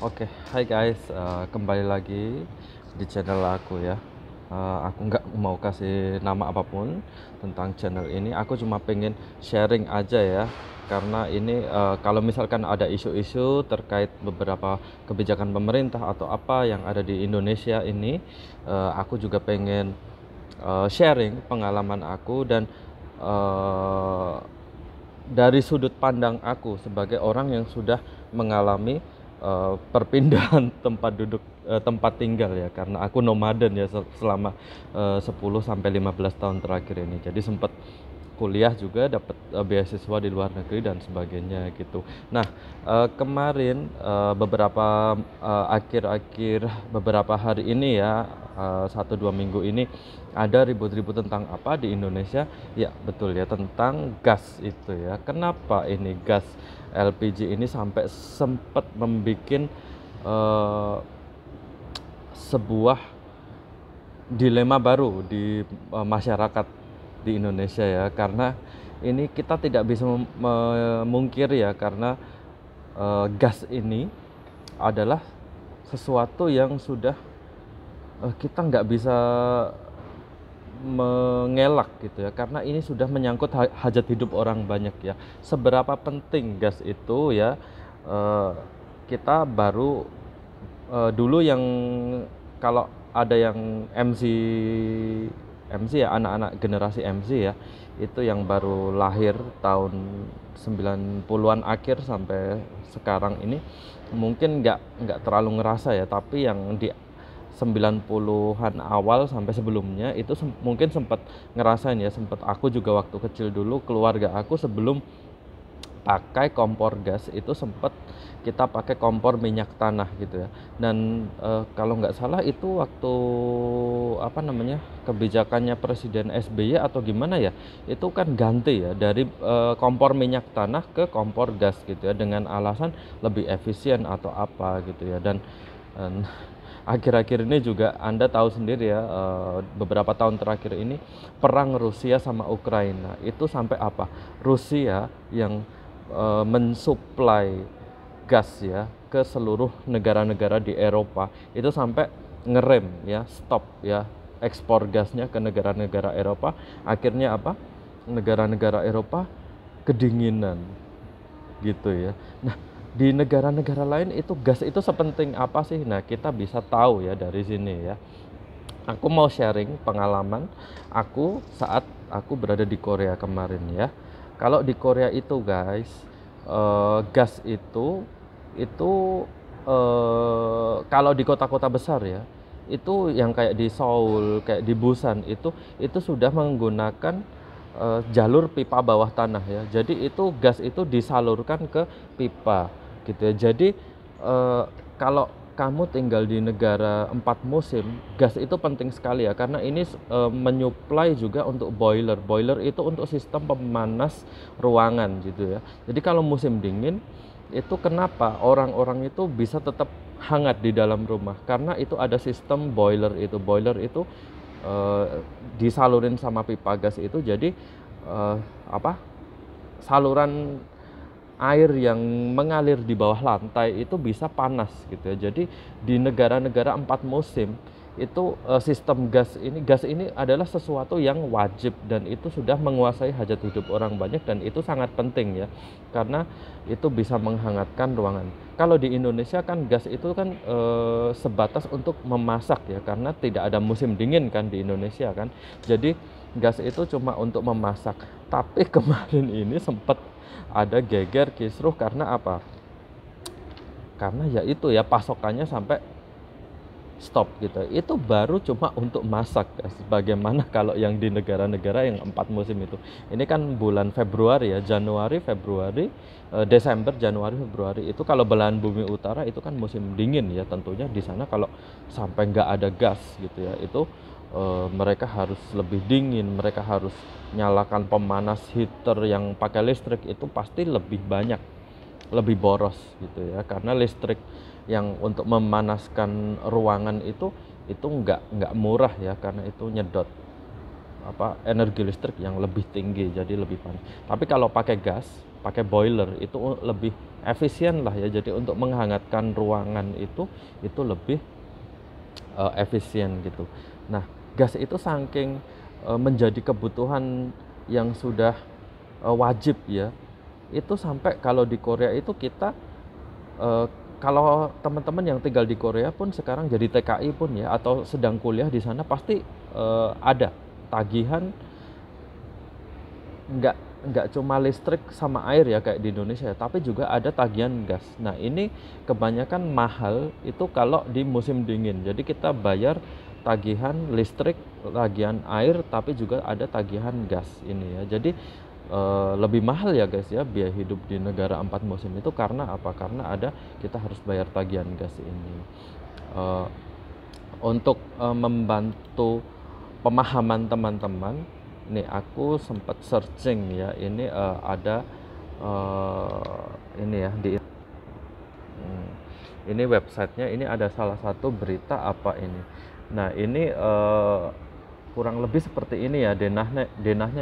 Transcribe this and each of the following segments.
Oke, hai guys, kembali lagi di channel aku ya. Aku nggak mau kasih nama apapun tentang channel ini. Aku cuma pengen sharing aja ya, karena ini kalau misalkan ada isu-isu terkait beberapa kebijakan pemerintah atau apa yang ada di Indonesia ini, aku juga pengen sharing pengalaman aku dan eh, dari sudut pandang aku sebagai orang yang sudah mengalami perpindahan tempat tinggal ya, karena aku nomaden ya selama 10 sampai 15 tahun terakhir ini. Jadi sempat kuliah juga, dapat beasiswa di luar negeri dan sebagainya gitu. Nah, kemarin akhir-akhir beberapa hari ini ya, 1-2 minggu ini ada ribut-ribut tentang apa di Indonesia. Ya betul ya, tentang gas itu ya. Kenapa ini gas LPG ini sampai sempat membuat sebuah dilema baru di masyarakat di Indonesia ya, karena ini kita tidak bisa memungkiri ya, karena gas ini adalah sesuatu yang sudah kita nggak bisa mengelak gitu ya, karena ini sudah menyangkut hajat hidup orang banyak ya. Seberapa penting gas itu ya, eh, kita baru dulu yang kalau ada yang MC ya, anak-anak generasi MC ya, itu yang baru lahir tahun 90-an akhir sampai sekarang ini mungkin nggak terlalu ngerasa ya, tapi yang di 90-an awal sampai sebelumnya itu mungkin sempat ngerasain ya. Sempat aku juga waktu kecil dulu, keluarga aku sebelum pakai kompor gas itu sempat kita pakai kompor minyak tanah gitu ya. Dan kalau nggak salah itu waktu apa namanya, kebijakannya Presiden SBY atau gimana ya, itu kan ganti ya dari kompor minyak tanah ke kompor gas gitu ya, dengan alasan lebih efisien atau apa gitu ya. Dan akhir-akhir ini juga Anda tahu sendiri ya, beberapa tahun terakhir ini perang Rusia sama Ukraina itu sampai apa, Rusia yang mensuplai gas ya ke seluruh negara-negara di Eropa itu sampai ngerem ya, stop ya ekspor gasnya ke negara-negara Eropa. Akhirnya apa, negara-negara Eropa kedinginan gitu ya. Nah, di negara-negara lain itu gas itu sepenting apa sih? Nah, kita bisa tahu ya dari sini ya. Aku mau sharing pengalaman aku saat aku berada di Korea kemarin ya. Kalau di Korea itu guys, gas itu kalau di kota-kota besar ya, itu yang kayak di Seoul, kayak di Busan itu sudah menggunakan jalur pipa bawah tanah ya. Jadi itu gas itu disalurkan ke pipa gitu ya. Jadi kalau kamu tinggal di negara 4 musim, gas itu penting sekali ya, karena ini menyuplai juga untuk boiler. Boiler itu untuk sistem pemanas ruangan gitu ya. Jadi kalau musim dingin itu kenapa orang-orang itu bisa tetap hangat di dalam rumah, karena itu ada sistem boiler itu. Boiler itu disalurin sama pipa gas itu, jadi apa, saluran air yang mengalir di bawah lantai itu bisa panas gitu ya. Jadi di negara-negara 4 musim itu gas ini adalah sesuatu yang wajib, dan itu sudah menguasai hajat hidup orang banyak, dan itu sangat penting ya, karena itu bisa menghangatkan ruangan. Kalau di Indonesia kan gas itu kan sebatas untuk memasak ya, karena tidak ada musim dingin kan di Indonesia kan. Jadi gas itu cuma untuk memasak. Tapi kemarin ini sempat ada geger kisruh karena apa? Karena ya itu ya, pasokannya sampai stop gitu. Itu baru cuma untuk masak guys. Bagaimana kalau yang di negara-negara yang 4 musim itu? Ini kan bulan Februari ya, Januari, Februari, Desember, Januari, Februari. Itu kalau belahan bumi utara itu kan musim dingin ya, tentunya di sana kalau sampai nggak ada gas gitu ya, itu mereka harus lebih dingin, mereka harus nyalakan pemanas heater yang pakai listrik, itu pasti lebih banyak, lebih boros gitu ya, karena listrik yang untuk memanaskan ruangan itu nggak murah ya, karena itu nyedot apa, energi listrik yang lebih tinggi, jadi lebih panas. Tapi kalau pakai gas pakai boiler, itu lebih efisien lah ya. Jadi untuk menghangatkan ruangan itu lebih efisien gitu. Nah, gas itu saking menjadi kebutuhan yang sudah wajib ya, itu sampai kalau di Korea itu kita kalau teman-teman yang tinggal di Korea pun sekarang jadi TKI pun ya, atau sedang kuliah di sana, pasti ada tagihan, nggak nggak cuma listrik sama air ya kayak di Indonesia, tapi juga ada tagihan gas. Nah, ini kebanyakan mahal itu kalau di musim dingin. Jadi kita bayar tagihan listrik, tagihan air, tapi juga ada tagihan gas ini ya. Jadi lebih mahal ya guys ya biaya hidup di negara 4 musim itu. Karena apa? Karena kita harus bayar tagihan gas ini. Untuk membantu pemahaman teman-teman, nih aku sempat searching ya, ini ada ini ya ini websitenya, ini ada salah satu berita apa ini. Nah, ini kurang lebih seperti ini ya denahnya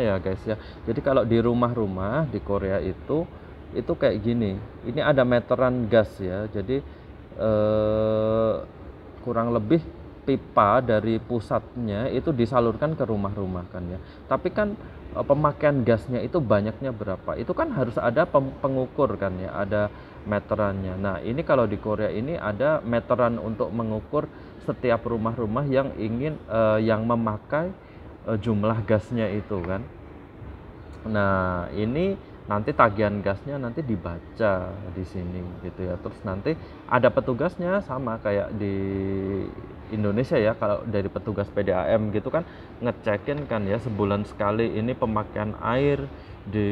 ya guys ya. Jadi kalau di rumah-rumah di Korea itu kayak gini. Ini ada meteran gas ya. Jadi kurang lebih pipa dari pusatnya itu disalurkan ke rumah-rumah kan ya. Tapi kan pemakaian gasnya itu banyaknya berapa? Itu kan harus ada pengukur kan ya, ada meterannya. Nah, ini kalau di Korea ini ada meteran untuk mengukur setiap rumah-rumah yang ingin yang memakai jumlah gasnya itu kan. Nah, ini nanti tagihan gasnya nanti dibaca di sini gitu ya. Terus nanti ada petugasnya sama kayak di Indonesia ya, kalau dari petugas PDAM gitu kan ngecekin kan ya sebulan sekali ini pemakaian air di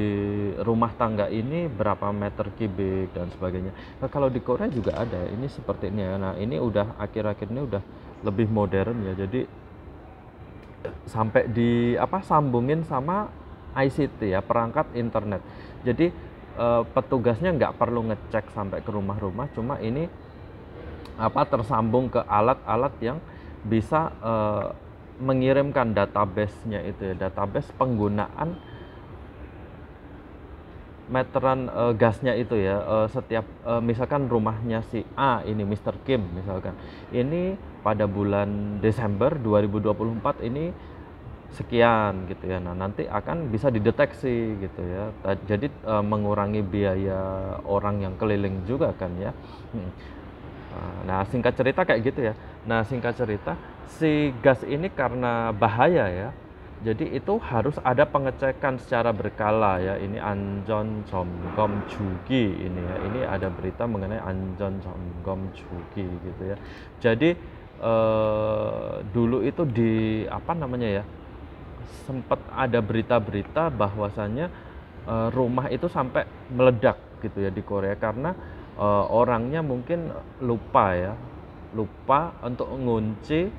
rumah tangga ini berapa meter kubik dan sebagainya. Nah, kalau di Korea juga ada ini seperti ini ya. Nah, ini udah akhir-akhir ini udah lebih modern ya. Jadi sampai sambungin sama ICT ya, perangkat internet. Jadi petugasnya nggak perlu ngecek sampai ke rumah-rumah, cuma ini tersambung ke alat-alat yang bisa mengirimkan database-nya itu ya, database penggunaan meteran gasnya itu ya. Setiap misalkan rumahnya si A ini, Mr. Kim misalkan, ini pada bulan Desember 2024 ini sekian gitu ya. Nah, nanti akan bisa dideteksi gitu ya. Jadi mengurangi biaya orang yang keliling juga kan ya. Nah, singkat cerita kayak gitu ya. Nah, singkat cerita, si gas ini karena bahaya ya, jadi itu harus ada pengecekan secara berkala ya. Ini Anjon Somgom Jugi ini ya. Ini ada berita mengenai Anjon Somgom Jugi gitu ya. Jadi dulu itu sempat ada berita-berita bahwasannya rumah itu sampai meledak gitu ya di Korea, karena orangnya mungkin lupa untuk ngunci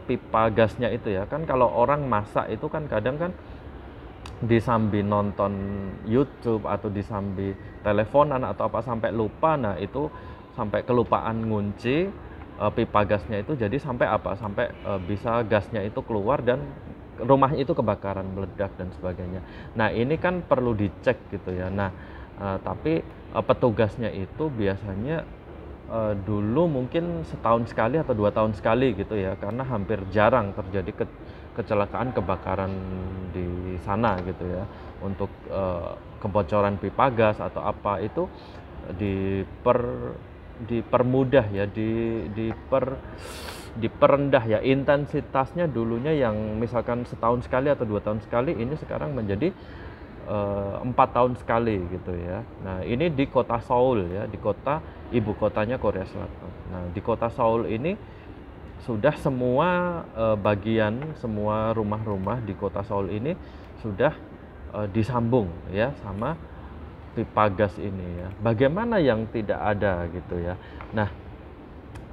pipa gasnya itu ya. Kan kalau orang masak itu kan kadang kan disambi nonton YouTube atau disambi teleponan atau apa sampai lupa. Nah, itu sampai kelupaan ngunci pipa gasnya itu, jadi sampai bisa gasnya itu keluar dan rumah itu kebakaran, meledak dan sebagainya. Nah, ini kan perlu dicek gitu ya. Nah, tapi petugasnya itu biasanya dulu mungkin setahun sekali atau 2 tahun sekali gitu ya, karena hampir jarang terjadi kecelakaan kebakaran di sana gitu ya. Untuk kebocoran pipa gas atau apa itu dipermudah ya, diperendah ya intensitasnya. Dulunya yang misalkan setahun sekali atau 2 tahun sekali, ini sekarang menjadi 4 tahun sekali gitu ya. Nah, ini di kota Seoul ya, di kota ibu kotanya Korea Selatan. Nah, di kota Seoul ini sudah semua semua rumah-rumah di kota Seoul ini sudah disambung ya sama pipa gas ini ya. Bagaimana yang tidak ada gitu ya. Nah,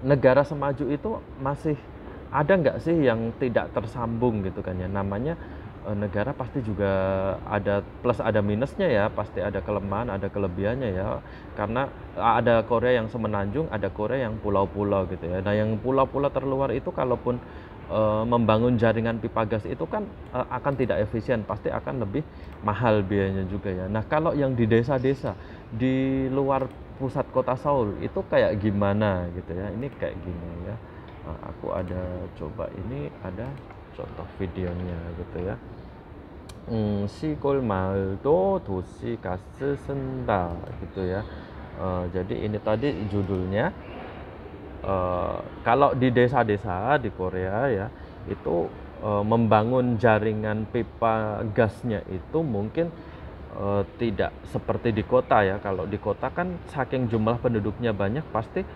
negara semaju itu masih ada nggak sih yang tidak tersambung gitu kan ya. Namanya negara pasti juga ada plus ada minusnya ya, pasti ada kelemahan, ada kelebihannya ya. Karena ada Korea yang semenanjung, ada Korea yang pulau-pulau gitu ya. Nah, yang pulau-pulau terluar itu kalaupun membangun jaringan pipa gas itu kan akan tidak efisien, pasti akan lebih mahal biayanya juga ya. Nah, kalau yang di desa-desa di luar pusat kota Seoul itu kayak gimana gitu ya. Ini kayak gini ya. Aku ada coba, ini ada contoh videonya gitu ya. 시골 마을도 도시 가스 쓴다 gitu ya. Jadi ini tadi judulnya. Kalau di desa-desa di Korea ya itu membangun jaringan pipa gasnya itu mungkin tidak seperti di kota ya. Kalau di kota kan saking jumlah penduduknya banyak, pasti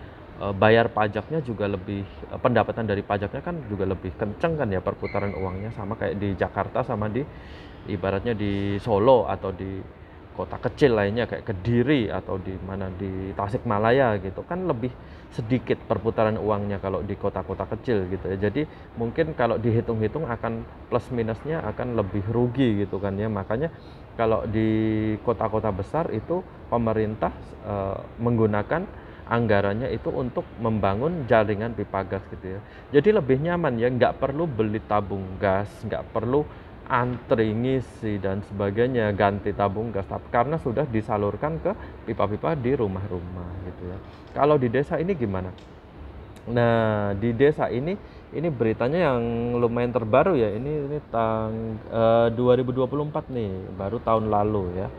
bayar pajaknya juga lebih, pendapatan dari pajaknya kan juga lebih kenceng kan ya, perputaran uangnya sama kayak di Jakarta sama di ibaratnya di Solo atau di kota kecil lainnya kayak Kediri atau di mana di Tasikmalaya gitu kan, lebih sedikit perputaran uangnya kalau di kota-kota kecil gitu ya. Jadi mungkin kalau dihitung-hitung akan plus minusnya akan lebih rugi gitu kan ya. Makanya kalau di kota-kota besar itu pemerintah menggunakan anggarannya itu untuk membangun jaringan pipa gas gitu ya. Jadi lebih nyaman ya, nggak perlu beli tabung gas, nggak perlu antri ngisi dan sebagainya, ganti tabung gas, karena sudah disalurkan ke pipa-pipa di rumah-rumah gitu ya. Kalau di desa ini gimana? Nah, di desa ini beritanya yang lumayan terbaru ya. Ini 2024 nih, baru tahun lalu ya.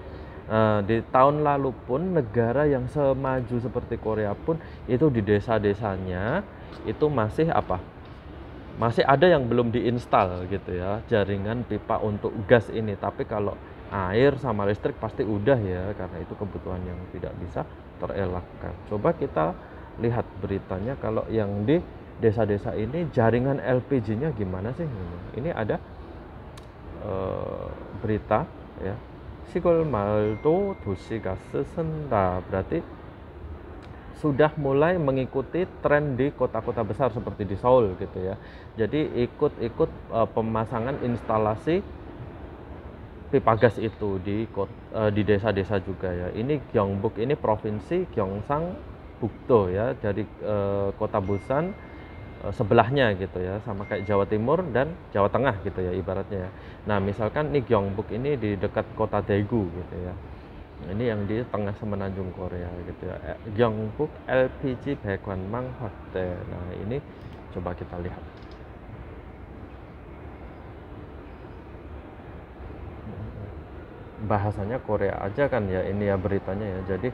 Di tahun lalu pun negara yang semaju seperti Korea pun itu di desa-desanya itu masih apa? Masih ada yang belum diinstal gitu ya, jaringan pipa untuk gas ini. Tapi kalau air sama listrik pasti udah ya, karena itu kebutuhan yang tidak bisa terelakkan. Coba kita lihat beritanya, kalau yang di desa-desa ini jaringan LPG-nya gimana sih? Ini ada berita ya, 시골 마을도 도시가스 쓴다. Berarti sudah mulai mengikuti tren di kota-kota besar seperti di Seoul gitu ya. Jadi ikut-ikut pemasangan instalasi pipa gas itu di desa-desa juga ya. Ini Gyeongbuk, ini provinsi Gyeongsangbuk-do ya, dari kota Busan sebelahnya gitu ya, sama kayak Jawa Timur dan Jawa Tengah gitu ya ibaratnya ya. Nah, misalkan nih Gyeongbuk ini di dekat kota Daegu gitu ya. Ini yang di tengah semenanjung Korea gitu ya. Gyeongbuk LPG 배관망 확대. Nah, ini coba kita lihat. Bahasanya Korea aja kan ya ini ya beritanya ya. Jadi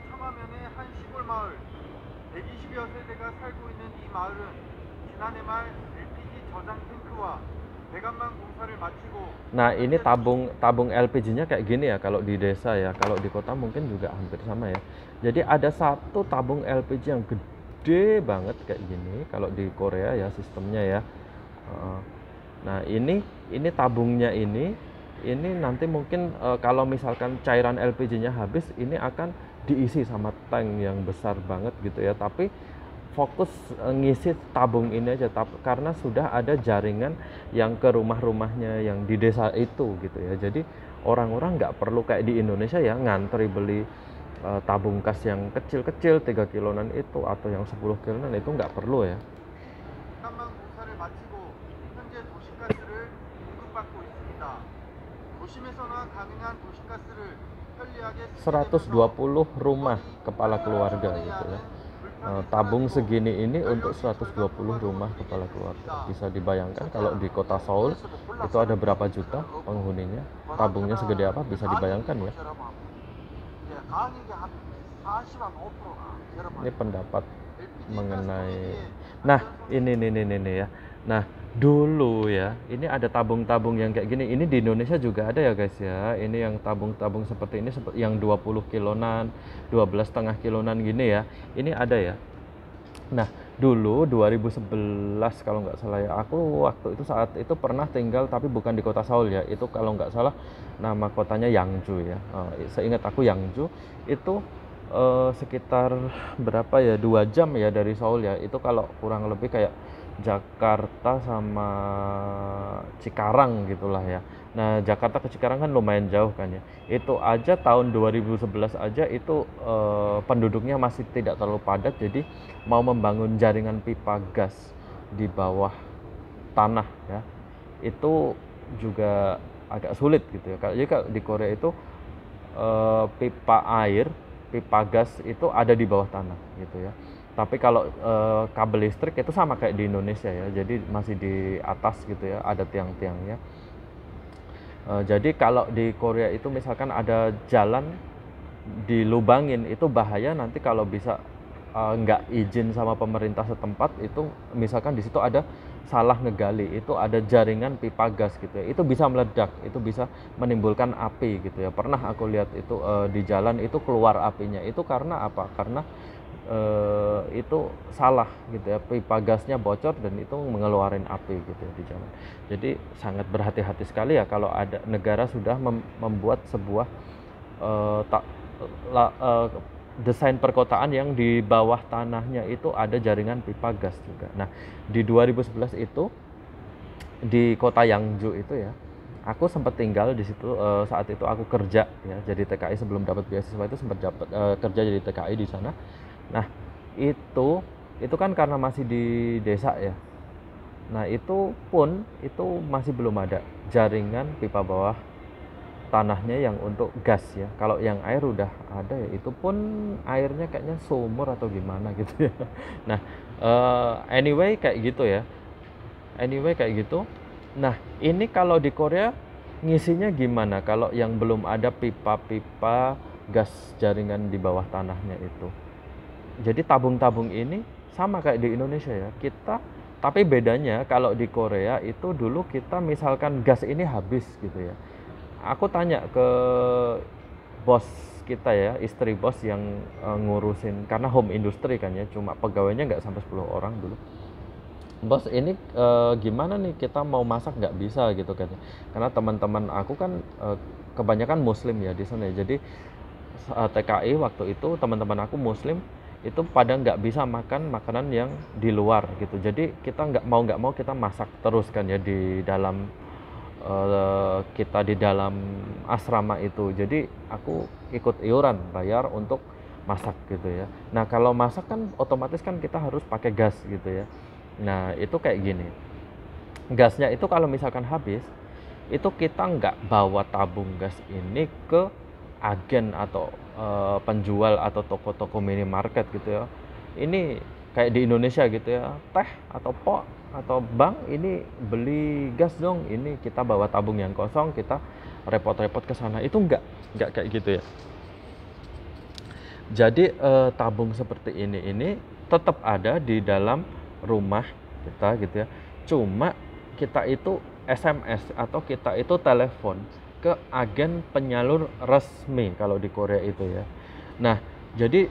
청하면의 한 시골 마을 120여 세대가 살고 있는 이 마을은 지난해 말 LPG 저장 탱크와 배관망 공사를 마치고. Nah, ini tabung LPG-nya kayak gini ya kalau di desa ya. Kalau di kota mungkin juga hampir sama ya. Jadi ada satu tabung LPG yang gede banget kayak gini kalau di Korea ya sistemnya ya. Nah, ini tabungnya ini nanti mungkin kalau misalkan cairan LPG-nya habis, ini akan diisi sama tank yang besar banget gitu ya. Tapi fokus ngisi tabung ini aja, karena sudah ada jaringan yang ke rumah-rumahnya yang di desa itu gitu ya. Jadi orang-orang nggak perlu kayak di Indonesia ya ngantri beli tabung gas yang kecil-kecil 3 kilonan itu atau yang 10 kilonan itu nggak perlu ya. 120 rumah kepala keluarga gitu ya. Tabung segini ini untuk 120 rumah kepala keluarga. Bisa dibayangkan kalau di kota Seoul itu ada berapa juta penghuninya, tabungnya segede apa, bisa dibayangkan ya. Ini pendapat mengenai, nah ini ya. Nah, dulu ya, ini ada tabung-tabung yang kayak gini. Ini di Indonesia juga ada ya guys ya. Ini yang tabung-tabung seperti ini, yang 20 kilonan, 12,5 kilonan gini ya. Ini ada ya. Nah, dulu 2011 kalau nggak salah ya, aku waktu itu saat itu pernah tinggal, tapi bukan di kota Seoul ya. Itu kalau nggak salah nama kotanya Yangju ya. Seingat aku Yangju itu sekitar berapa ya, 2 jam ya dari Seoul ya. Itu kalau kurang lebih kayak Jakarta sama Cikarang gitulah ya. Nah, Jakarta ke Cikarang kan lumayan jauh kan ya. Itu aja tahun 2011 aja itu penduduknya masih tidak terlalu padat, jadi mau membangun jaringan pipa gas di bawah tanah ya. Itu juga agak sulit gitu ya. Jadi di Korea itu pipa air, pipa gas itu ada di bawah tanah gitu ya. Tapi kalau kabel listrik itu sama kayak di Indonesia ya, jadi masih di atas gitu ya, ada tiang-tiangnya. Jadi kalau di Korea itu misalkan ada jalan dilubangin, itu bahaya nanti kalau bisa nggak izin sama pemerintah setempat, itu misalkan di situ ada salah ngegali, itu ada jaringan pipa gas gitu ya, itu bisa meledak, itu bisa menimbulkan api gitu ya. Pernah aku lihat itu di jalan itu keluar apinya, itu karena apa? Karena itu salah gitu ya, pipa gasnya bocor dan itu mengeluarin api gitu ya di jalan. Jadi sangat berhati-hati sekali ya kalau ada negara sudah membuat sebuah desain perkotaan yang di bawah tanahnya itu ada jaringan pipa gas juga. Nah, di 2011 itu di kota Yangju itu ya, aku sempat tinggal di situ. Saat itu aku kerja ya, jadi TKI sebelum dapat beasiswa itu sempat kerja jadi TKI di sana. Nah, itu kan karena masih di desa ya. Nah, itu pun itu masih belum ada jaringan pipa bawah tanahnya yang untuk gas ya. Kalau yang air udah ada ya, itu pun airnya kayaknya sumur atau gimana gitu ya. Nah, anyway kayak gitu ya. Nah, ini kalau di Korea ngisinya gimana kalau yang belum ada pipa-pipa gas jaringan di bawah tanahnya itu? Jadi tabung-tabung ini sama kayak di Indonesia ya. Tapi bedanya kalau di Korea itu dulu kita misalkan gas ini habis gitu ya. Aku tanya ke bos kita ya, istri bos yang ngurusin, karena home industry kan ya, cuma pegawainya nggak sampai 10 orang dulu. Bos ini gimana nih, kita mau masak nggak bisa gitu kan. Karena teman-teman aku kan kebanyakan muslim ya di sana ya. Jadi TKI waktu itu teman-teman aku muslim, itu pada nggak bisa makan makanan yang di luar gitu. Jadi kita nggak mau kita masak terus kan ya di dalam kita di dalam asrama itu. Jadi aku ikut iuran bayar untuk masak gitu ya. Nah, kalau masak kan otomatis kan kita harus pakai gas gitu ya. Nah, itu kayak gini. Gasnya itu kalau misalkan habis, itu kita nggak bawa tabung gas ini ke agen atau penjual atau toko-toko minimarket gitu ya. Ini kayak di Indonesia gitu ya, teh atau pok atau bank, ini beli gas dong, ini kita bawa tabung yang kosong, kita repot-repot ke sana. Itu nggak kayak gitu ya. Jadi tabung seperti ini tetap ada di dalam rumah kita gitu ya. Cuma kita itu SMS atau kita itu telepon ke agen penyalur resmi kalau di Korea itu ya. Nah, jadi